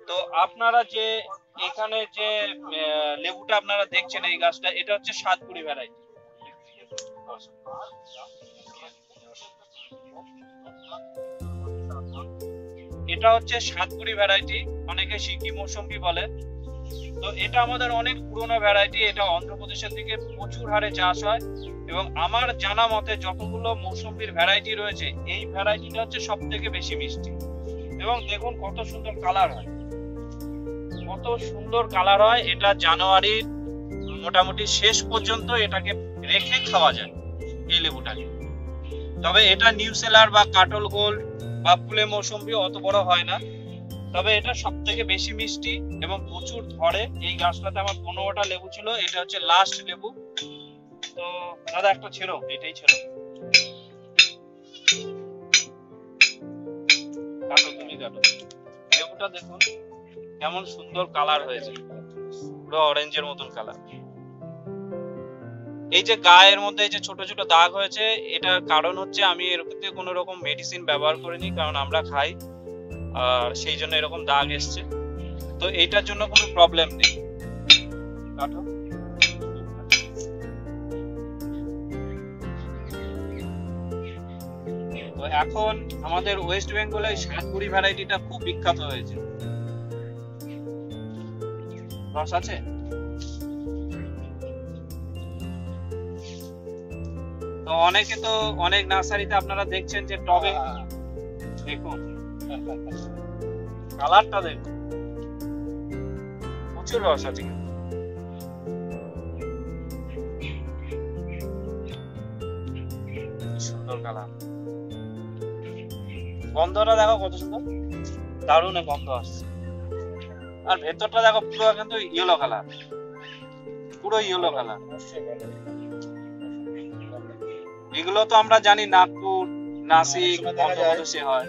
তো আপনারা যে এখানে যে লেবুটা আপনারা দেখছেন এই গাছটা, এটা হচ্ছে সাতপুরি ভ্যারাইটি। এটা হচ্ছে সাতপুরি ভ্যারাইটি, অনেকে সিকি মৌসুমী বলে। তো এটা আমাদের অনেক পুরনো ভ্যারাইটি, এটা অন্ধ্রপ্রদেশের দিকে প্রচুর হারে চাষ হয়। এবং আমার জানা মতে যতগুলো মৌসুমীর ভ্যারাইটি রয়েছে, এই ভ্যারাইটিটা হচ্ছে সব থেকে বেশি মিষ্টি। এবং দেখুন কত সুন্দর কালার হয়, কত সুন্দর কালার হয়। এটা জানুয়ারির মোটামুটি শেষ পর্যন্ত এটাকে রেখে খাওয়া যায় এই লেবুটাকে। তবে এটা নিউ সেলার বা কাটল গোল্ড বা ফুলে মৌসুমী অত বড় হয় না, তবে এটা সব থেকে বেশি মিষ্টি এবং প্রচুর ধরে। এই গাছটাতে আমার 15টা লেবু ছিল, এটা হচ্ছে লাস্ট লেবু। তো দাদা একটা ছিল, এটাই ছিল। কাটো তুমি কাটো। লেবুটা দেখুন কেমন সুন্দর কালার হয়েছে, পুরো অরেঞ্জের মতন কালার। এই যে গায়ের মধ্যে এই যে ছোট ছোট দাগ হয়েছে, এটার কারণ হচ্ছে আমি এর মধ্যে কোনো রকম মেডিসিন ব্যবহার করিনি, কারণ আমরা খাই, আর সেই জন্য এরকম দাগ এসছে। তো এইটার জন্য কোনো প্রবলেম নেই। কাটো। তো এখন আমাদের ওয়েস্ট বেঙ্গলে সাতপুরি ভ্যারাইটিটা খুব বিখ্যাত হয়েছে। রস আছে? তো অনেকে তো অনেক নার্সারিতে আপনারা দেখছেন যে টবে, দেখুন কালারটা দেখুন, প্রচুর রস আছে কিন্তু। সুন্দর কালার, গন্ধটা দেখো কত সুন্দর, দারুণ গন্ধ আসছে। আর ভেতরটা দেখো পুরো কিন্তু ইয়েলো কালার, পুরো ইয়েলো কালার। এগুলো তো আমরা জানি নাগপুর, নাসিক, অন্ধ্রপ্রদেশে হয়,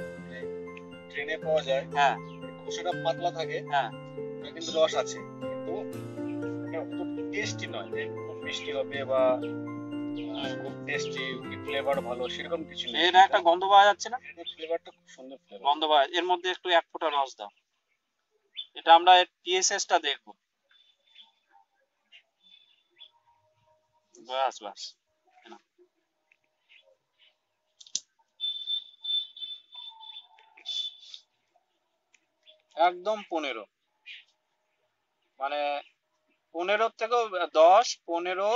ট্রেনে পাওয়া যায়। হ্যাঁ খোসাটা পাতলা থাকে, হ্যাঁ, কিন্তু রস আছে, কিন্তু টেস্টি নয় যে খুব মিষ্টি হবে বা খুব টেস্টি ফ্লেভার ভালো সেরকম কিছু নেই। এর একটা গন্ধ পাওয়া যাচ্ছে না? ফ্লেভারটা খুব সুন্দর ফ্লেভার। গন্ধ পাওয়া, এর মধ্যে একটু এক ফোঁটা রস দাও। এটা আমরা টিএসএস টা দেখবো। বাস বাস, একদম 15, মানে 15 থেকেও 10, 15,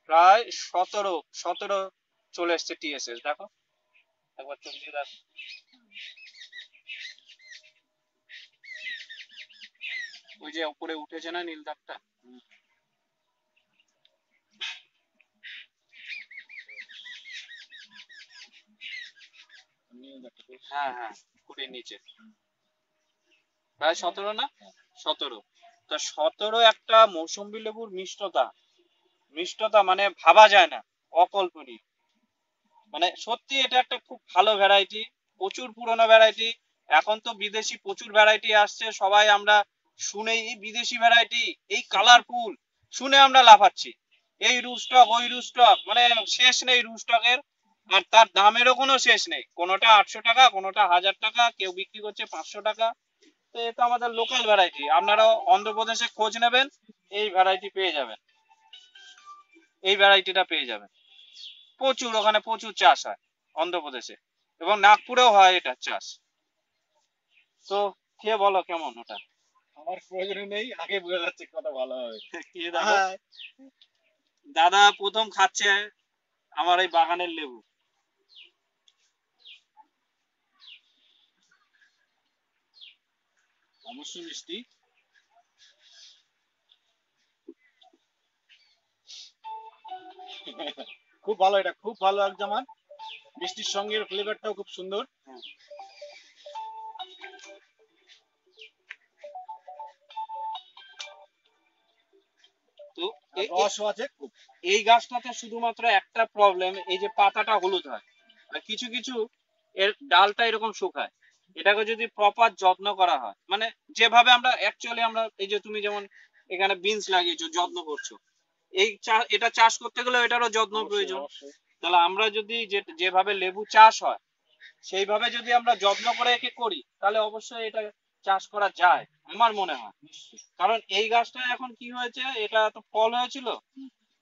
প্রায় 17 চলে এসছে টিএসএস। দেখো একবার চোখ দিয়ে দেখো, ওই যে উপরে উঠেছে না নীল দাগটা। হ্যাঁ হ্যাঁ, কুড়ির নিচে প্রায় 17 না, 17। তা 17 একটা মৌসুম্বি লেবুর মিষ্টতা, মিষ্টতা মানে ভাবা যায় না, অকল্পনীয়। মানে সত্যি এটা একটা খুব ভালো ভ্যারাইটি, প্রচুর পুরনো ভ্যারাইটি। এখন তো বিদেশি প্রচুর ভ্যারাইটি আসছে, সবাই আমরা শুনেই এই বিদেশি ভ্যারাইটি, এই কালারফুল শুনে আমরা লাফাচ্ছি, এই রুস্টক ওই রুস্টক, মানে শেষ নেই রুস্টকের। আর তার দামেরও কোনো শেষ নেই, কোনোটা 800 টাকা, কোনোটা 1000 টাকা, কেউ বিক্রি করছে 500 টাকা। তো এটা আমাদের লোকাল ভ্যারাইটি, আপনারাও অন্ধ্রপ্রদেশে খোঁজ নেবেন, এই ভ্যারাইটি পেয়ে যাবেন, এই ভ্যারাইটিটা পেয়ে যাবেন। প্রচুর ওখানে প্রচুর চাষ হয় অন্ধ্রপ্রদেশে, এবং নাগপুরেও হয় এটা চাষ। তো খেয়ে বলো কেমন ওটা। আমার প্রয়োজন নেই, আগে বোঝা যাচ্ছে কত ভালো হবে। খেয়ে দেখো। দাদা প্রথম খাচ্ছে আমার এই বাগানের লেবু। অবশ্যই মিষ্টি। খুব ভালো, এটা খুব ভালো একদম। মিষ্টির সঙ্গে ফ্লেভারটাও খুব সুন্দর। তো রসও আছে খুব। এই গাছটাতে শুধুমাত্র একটা প্রবলেম, এই যে পাতাটা হলুদ হয়, আর কিছু কিছু এর ডালটা এরকম শুকায়। এটাকে যদি প্রপার যত্ন করা হয়, মানে যেভাবে আমরা অ্যাকচুয়ালি আমরা এই যে তুমি যেমন এখানে বিনস লাগিয়েছো, যত্ন করছো, এই এটা চাষ করতে গেলে এটারও যত্ন প্রয়োজন। তাহলে আমরা যদি যেভাবে লেবু চাষ হয় সেইভাবে যদি আমরা যত্ন করে একে করি, তাহলে অবশ্যই এটা চাষ করা যায় আমার মনে হয়। কারণ এই গাছটা এখন কি হয়েছে, এটা তো ফল হয়েছিল,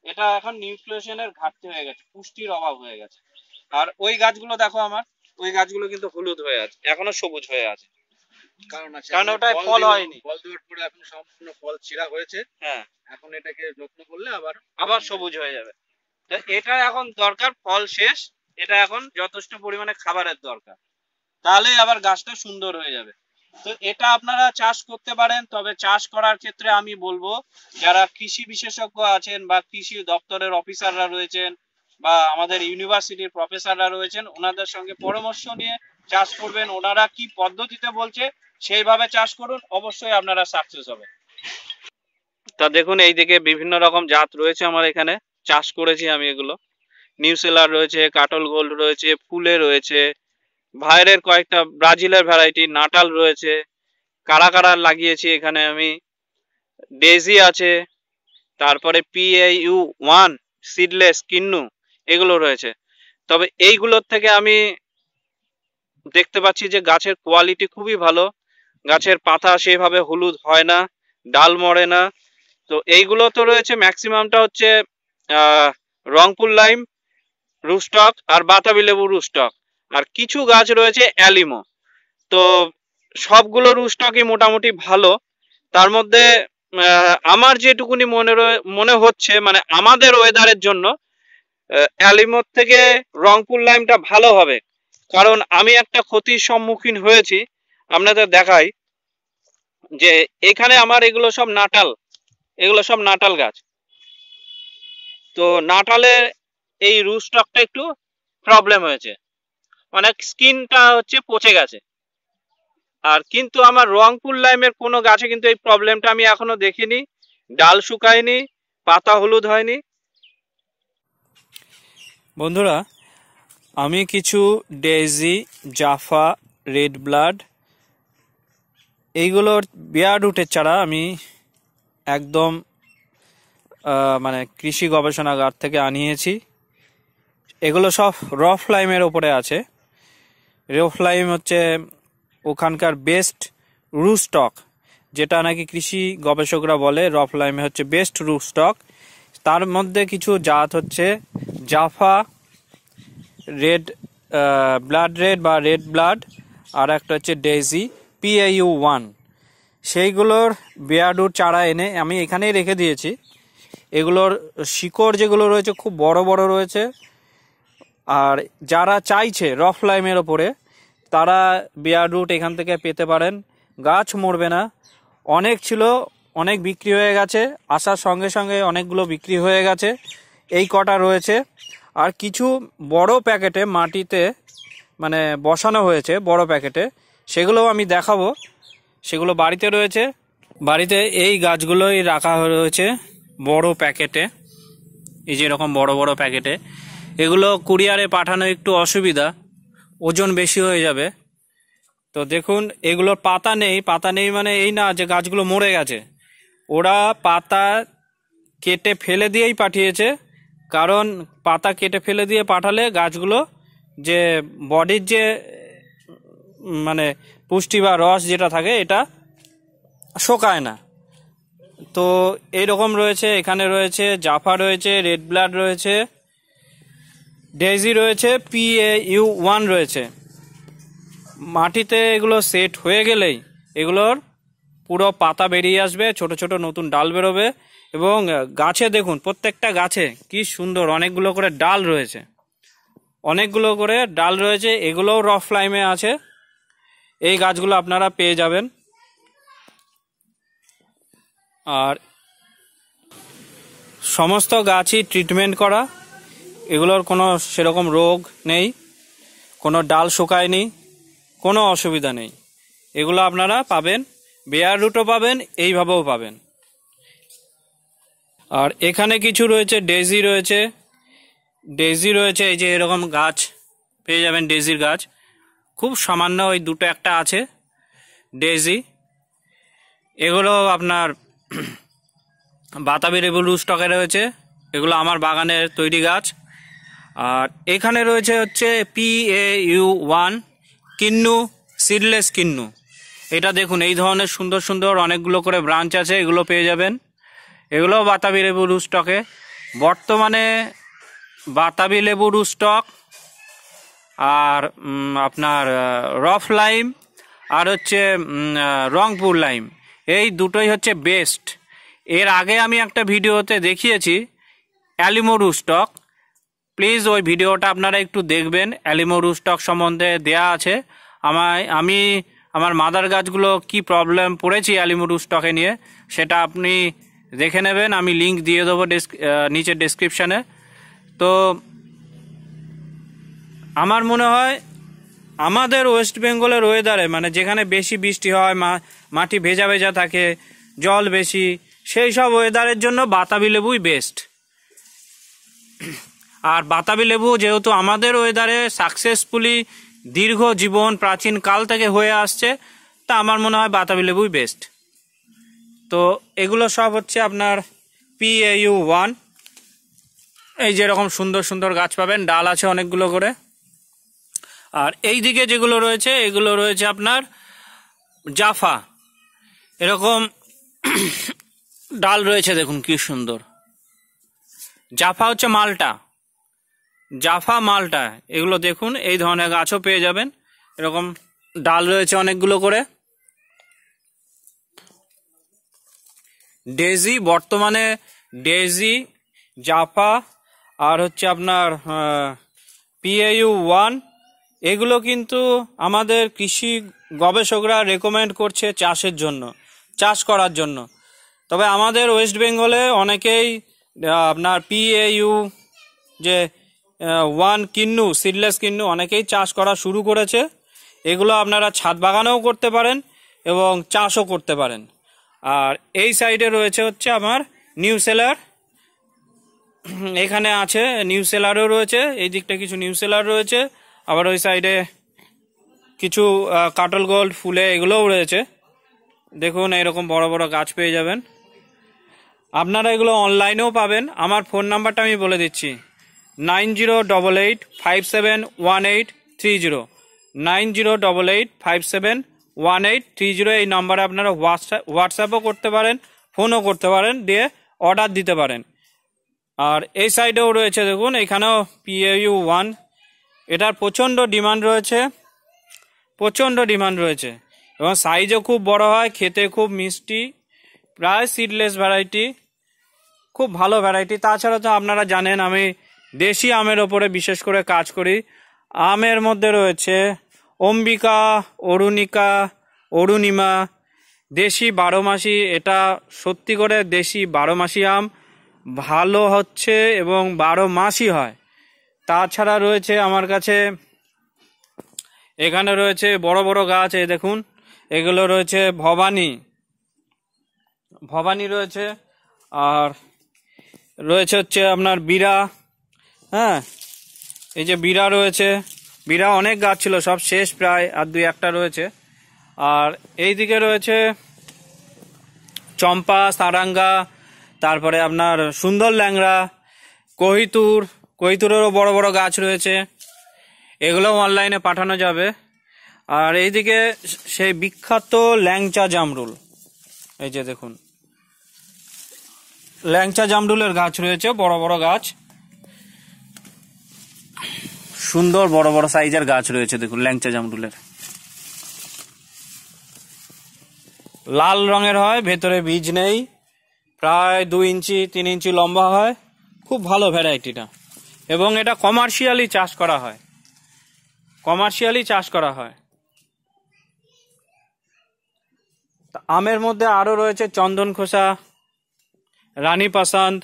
এটা এখন নিউট্রিশনের ঘাটতি হয়ে গেছে, পুষ্টির অভাব হয়ে গেছে। আর ওই গাছগুলো দেখো আমার, ওই গাছগুলো কিন্তু হলুদ হয়ে আছে, এখনো সবুজ হয়ে আছে, কারণ আছে, কারণ মানে ওটায় ফল হয়নি। ফল দেওয়ার পরে এখন সম্পূর্ণ ফল ছিঁড়া হয়েছে। হ্যাঁ, এখন এটাকে যত্ন করলে আবার আবার সবুজ হয়ে যাবে। তো এটা এখন দরকার, ফল শেষ, এটা এখন যথেষ্ট পরিমাণে খাবারের দরকার, তাহলে আবার গাছটা সুন্দর হয়ে যাবে। তো এটা আপনারা চাষ করতে পারেন, তবে চাষ করার ক্ষেত্রে আমি বলবো যারা কৃষি বিশেষজ্ঞ আছেন বা কৃষি দপ্তরের অফিসাররা রয়েছেন বা আমাদের ইউনিভার্সিটির প্রফেসররা রয়েছেন, ওনাদের সঙ্গে পরামর্শ নিয়ে চাষ করবেন। ওনারা কি পদ্ধতিতে বলছে সেইভাবে চাষ করুন, অবশ্যই আপনারা সাকসেস হবে। তা দেখুন এইদিকে বিভিন্ন রকম জাত রয়েছে আমার এখানে, চাষ করেছি আমি এগুলো। নিউসেলার রয়েছে, কাটল গোল্ড রয়েছে, ফুলে রয়েছে, ভাইরের কয়েকটা ব্রাজিলের ভ্যারাইটি, নাটাল রয়েছে, কারা কারা লাগিয়েছি এখানে আমি, ডেজি আছে, তারপরে PAU1 সিডলেস কিন্নু, এগুলো রয়েছে। তবে এইগুলোর থেকে আমি দেখতে পাচ্ছি যে গাছের কোয়ালিটি খুবই ভালো, গাছের পাতা সেভাবে হলুদ হয় না, ডাল মরে না। তো এইগুলো তো রয়েছে, ম্যাক্সিমামটা হচ্ছে রংপুর লাইম রুস্টক আর বাতাবি লেবু রুস্টক, আর কিছু গাছ রয়েছে অ্যালিমো। তো সবগুলো রুস্টকই মোটামুটি ভালো। তার মধ্যে আমার যেটুকুনি মনে হচ্ছে, মানে আমাদের ওয়েদারের জন্য অ্যালিমোর থেকে রংপুর লাইমটা ভালো হবে। কারণ আমি একটা ক্ষতির সম্মুখীন হয়েছি, আপনাদের দেখাই যে এখানে আমার এগুলো সব নাটাল গাছ। তো নাটালের এই রুস্টকটা একটু প্রবলেম হয়েছে, অনেক স্কিনটা হচ্ছে পচে গেছে। আর কিন্তু আমার রংপুর লাইমের কোনো গাছে কিন্তু এই প্রবলেমটা আমি এখনো দেখিনি, ডাল শুকায়নি, পাতা হলুদ হয়নি। বন্ধুরা, আমি কিছু ডেজি, জাফা, রেড ব্লাড এইগুলোর বিয়ার রুটের চারা আমি একদম মানে কৃষি গবেষণাগার থেকে আনিয়েছি। এগুলো সব রফ লাইমের ওপরে আছে। রফ লাইম হচ্ছে ওখানকার বেস্ট রুস্টক, যেটা নাকি কৃষি গবেষকরা বলে রফ লাইমে হচ্ছে বেস্ট রুস্টক। তার মধ্যে কিছু জাত হচ্ছে জাফা, রেড ব্লাড রেড বা রেড ব্লাড, আর একটা হচ্ছে ডেজি PAU1। সেইগুলোর বিয়ারডুর চারা এনে আমি এখানেই রেখে দিয়েছি। এগুলোর শিকড় যেগুলো রয়েছে খুব বড় বড় রয়েছে। আর যারা চাইছে রফ লাইমের ওপরে, তারা বিয়ারডুট এখান থেকে পেতে পারেন, গাছ মরবে না। অনেক ছিল, অনেক বিক্রি হয়ে গেছে, আসার সঙ্গে সঙ্গে অনেকগুলো বিক্রি হয়ে গেছে, এই কটা রয়েছে। আর কিছু বড় প্যাকেটে মাটিতে মানে বসানো হয়েছে বড় প্যাকেটে, সেগুলোও আমি দেখাবো। সেগুলো বাড়িতে রয়েছে, বাড়িতে এই গাছগুলোই রাখা রয়েছে বড় প্যাকেটে, এই যে এরকম বড় বড় প্যাকেটে। এগুলো কুরিয়ারে পাঠানো একটু অসুবিধা, ওজন বেশি হয়ে যাবে। তো দেখুন এগুলোর পাতা নেই মানে এই না যে গাছগুলো মরে গেছে, ওরা পাতা কেটে ফেলে দিয়েই পাঠিয়েছে। কারণ পাতা কেটে ফেলে দিয়ে পাঠালে গাছগুলো যে বডির যে মানে পুষ্টি বা রস যেটা থাকে এটা শোকায় না। তো এইরকম রয়েছে, এখানে রয়েছে জাফা রয়েছে, রেড ব্লাড রয়েছে, ডেজি রয়েছে, PAU1 রয়েছে। মাটিতে এগুলো সেট হয়ে গেলেই এগুলোর পুরো পাতা বেরিয়ে আসবে, ছোট ছোট নতুন ডাল বেরোবে। এবং গাছে দেখুন প্রত্যেকটা গাছে কি সুন্দর অনেকগুলো করে ডাল রয়েছে, এগুলোও রফ লাইমে আছে। এই গাছগুলো আপনারা পেয়ে যাবেন। আর সমস্ত গাছই ট্রিটমেন্ট করা, এগুলোর কোনো সেরকম রোগ নেই, কোনো ডাল শুকায়নি, কোনো অসুবিধা নেই। এগুলো আপনারা পাবেন, বেয়ার রুটও পাবেন, এইভাবেও পাবেন। আর এখানে কিছু রয়েছে ডেজি রয়েছে, এই যে এরকম গাছ পেয়ে যাবেন, ডেজির গাছ খুব সামান্য, ওই দুটো একটা আছে ডেজি। এগুলো আপনার বাতাবি লেবু রুস্টকে রয়েছে, এগুলো আমার বাগানের তৈরি গাছ। আর এখানে রয়েছে হচ্ছে PAU1 কিন্নু, সিডলেস কিন্নু। এটা দেখুন, এই ধরনের সুন্দর সুন্দর অনেকগুলো করে ব্রাঞ্চ আছে, এগুলো পেয়ে যাবেন। এগুলো বাতাবি লেবুর স্টকে বর্তমানে বাতাবি লেবুর স্টক আর আপনার রফ লাইম আর হচ্ছে রংপুর লাইম, এই দুটোই হচ্ছে বেস্ট। এর আগে আমি একটা ভিডিওতে দেখিয়েছি অ্যালিমোর স্টক, প্লিজ ওই ভিডিওটা আপনারা একটু দেখবেন। অ্যালিমোর স্টক সম্বন্ধে দেয়া আছে। আমি আমার মাদার গাছগুলো কি প্রবলেম পড়েছি অ্যালিমোর স্টকে নিয়ে, সেটা আপনি দেখে নেবেন। আমি লিংক দিয়ে দেবো নিচে ডেসক্রিপশানে। তো আমার মনে হয় আমাদের ওয়েস্ট বেঙ্গলের ওয়েদারে, মানে যেখানে বেশি বৃষ্টি হয়, মাটি ভেজা ভেজা থাকে, জল বেশি, সেই সব ওয়েদারের জন্য বাতাবি লেবুই বেস্ট। আর বাতাবি লেবু যেহেতু আমাদের ওয়েদারে সাকসেসফুলি দীর্ঘ জীবন প্রাচীন কাল থেকে হয়ে আসছে, তা আমার মনে হয় বাতাবি লেবুই বেস্ট। তো এগুলো সব হচ্ছে আপনার PAU1। এই যেরকম সুন্দর সুন্দর গাছ পাবেন, ডাল আছে অনেকগুলো করে। আর এই দিকে যেগুলো রয়েছে, এগুলো রয়েছে আপনার জাফা। এরকম ডাল রয়েছে, দেখুন কি সুন্দর। জাফা হচ্ছে মালটা, জাফা মালটা, এগুলো দেখুন। এই ধরনের গাছও পেয়ে যাবেন, এরকম ডাল রয়েছে অনেকগুলো করে। ডেজি, বর্তমানে ডেজি, জাফা আর হচ্ছে আপনার PAU1, এগুলো কিন্তু আমাদের কৃষি গবেষকরা রেকমেন্ড করছে চাষের জন্য, চাষ করার জন্য। তবে আমাদের ওয়েস্ট বেঙ্গলে অনেকেই আপনার PAU যে 1 কিন্নু, সিডলেস কিন্নু, অনেকেই চাষ করা শুরু করেছে। এগুলো আপনারা ছাদ বাগানেও করতে পারেন এবং চাষও করতে পারেন। আর এই সাইডে রয়েছে হচ্ছে আমার নিউ সেলার, এখানে আছে নিউ সেলারও রয়েছে, এই দিকটা কিছু নিউ সেলার রয়েছে। আবার ওই সাইডে কিছু কাটল গোল্ড ফুলে এগুলোও রয়েছে। দেখুন এরকম বড় বড় গাছ পেয়ে যাবেন। আপনারা এগুলো অনলাইনেও পাবেন। আমার ফোন নাম্বারটা আমি বলে দিচ্ছি, 9088571830, 9088571830। এই নাম্বারে আপনারা হোয়াটসঅ্যাপও করতে পারেন, ফোনও করতে পারেন, দিয়ে অর্ডার দিতে পারেন। আর এই সাইডেও রয়েছে দেখুন, এখানেও PAU1, এটার প্রচণ্ড ডিমান্ড রয়েছে, প্রচণ্ড ডিমান্ড রয়েছে এবং সাইজও খুব বড় হয়, খেতে খুব মিষ্টি, প্রায় সিডলেস ভ্যারাইটি, খুব ভালো ভ্যারাইটি। তাছাড়া তো আপনারা জানেন আমি দেশি আমের ওপরে বিশেষ করে কাজ করি। আমের মধ্যে রয়েছে অম্বিকা, অরুণিকা, অরুণিমা, দেশি 12 মাসি। এটা সত্যি করে দেশি 12 মাসি আম, ভালো হচ্ছে এবং 12 মাসই হয়। তাছাড়া রয়েছে আমার কাছে, এখানে রয়েছে বড় বড় গাছ, এই দেখুন এগুলো রয়েছে ভবানী, ভবানী রয়েছে। আর রয়েছে হচ্ছে আপনার বিরা, হ্যাঁ এই যে বিরা রয়েছে, বিরা অনেক গাছ ছিল, সব শেষ প্রায়, আর 2-1টা রয়েছে। আর এই দিকে রয়েছে চম্পা, সারাঙ্গা, তারপরে আপনার সুন্দর ল্যাংড়া, কহিতুর, কহিতুরেরও বড় বড় গাছ রয়েছে, এগুলোও অনলাইনে পাঠানো যাবে। আর এইদিকে সেই বিখ্যাত ল্যাংচা জামরুল, এই যে দেখুন ল্যাংচা জামরুলের গাছ রয়েছে, বড় বড় গাছ, সুন্দর বড় বড় সাইজের গাছ রয়েছে। দেখুন ল্যাংচা জামরুলের, লাল রঙের হয়, ভেতরে বীজ নেই, প্রায় 2 ইঞ্চি 3 ইঞ্চি লম্বা হয়, খুব ভালো ভ্যারাইটিটা। এবং এটা কমার্শিয়ালি চাষ করা হয়, কমার্শিয়ালি চাষ করা হয়। আমের মধ্যে আরো রয়েছে চন্দন খোসা, রানী পাসান্দ,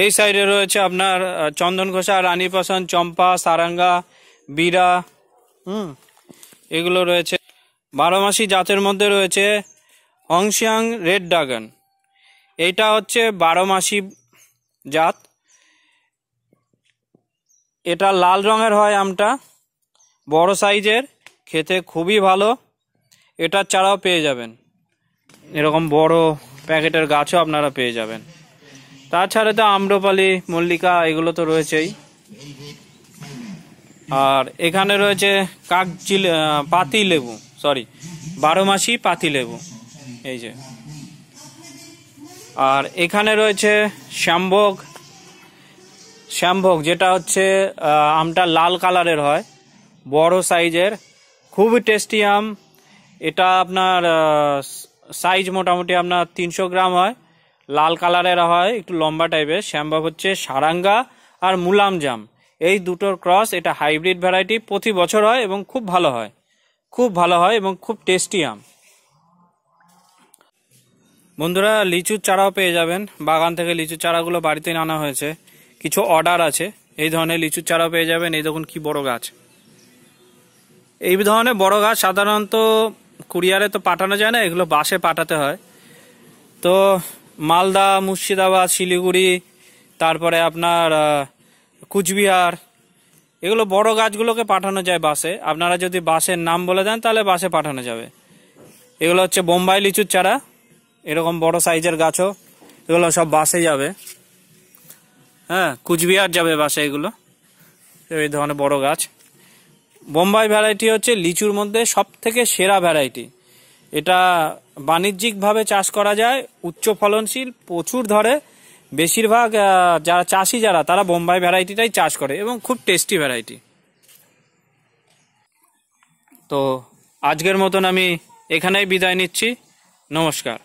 এই সাইডে রয়েছে আপনার চন্দন ঘোষা, রানী পাসান, চম্পা, সারাঙ্গা, বিরা, এগুলো রয়েছে। 12 মাসি জাতের মধ্যে রয়েছে হংসিয়াং রেড ড্রাগন, এইটা হচ্ছে 12 মাসি জাত। এটা লাল রঙের হয় আমটা, বড় সাইজের, খেতে খুবই ভালো। এটার চারাও পেয়ে যাবেন, এরকম বড় প্যাকেটের গাছও আপনারা পেয়ে যাবেন। তাছাড়া তো আম্রপালি, মল্লিকা, এগুলো তো রয়েছেই। আর এখানে রয়েছে পাতি লেবু, সরি 12 মাসি পাতি লেবু, এই যে। আর এখানে রয়েছে শ্যামভোগ, যেটা হচ্ছে আমটা লাল কালারের হয়, বড় সাইজের, খুবই টেস্টি আম। এটা আপনার সাইজ মোটামুটি আপনার 300 গ্রাম হয়, লাল কালারের হয়, একটু লম্বা টাইপের। শ্যামভোগ হচ্ছে সারাঙ্গা আর মুলাম জাম, এই দুটোর ক্রস। এটা হাইব্রিড ভ্যারাইটি, প্রতি বছর হয় এবং খুব ভালো হয়, খুব ভালো হয় এবং খুব টেস্টি আম। বন্ধুরা, লিচুর চারাও পেয়ে যাবেন, বাগান থেকে লিচুর চারাগুলো বাড়িতে আনা হয়েছে, কিছু অর্ডার আছে। এই ধরনের লিচুর চারাও পেয়ে যাবেন। এই দেখুন কি বড় গাছ। এই ধরনের বড় গাছ সাধারণত কুরিয়ারে তো পাঠানো যায় না, এগুলো বাসে পাঠাতে হয়। তো মালদা, মুর্শিদাবাদ, শিলিগুড়ি, তারপরে আপনার কুচবিহার, এগুলো বড় গাছগুলোকে পাঠানো যায় বাসে। আপনারা যদি বাসের নাম বলে দেন তাহলে বাসে পাঠানো যাবে। এগুলো হচ্ছে বোম্বাই লিচুর চারা, এরকম বড় সাইজের গাছও, এগুলো সব বাসে যাবে। হ্যাঁ, কুচবিহার যাবে বাসে এগুলো, এই ধরনের বড় গাছ। বোম্বাই ভ্যারাইটি হচ্ছে লিচুর মধ্যে সব থেকে সেরা ভ্যারাইটি। এটা বাণিজ্যিকভাবে চাষ করা যায়, উচ্চ ফলনশীল, প্রচুর ধরে। বেশিরভাগ যারা চাষি তারা বোম্বাই ভ্যারাইটিটাই চাষ করে এবং খুব টেস্টি ভ্যারাইটি। তো আজকের মতন আমি এখানেই বিদায় নিচ্ছি, নমস্কার।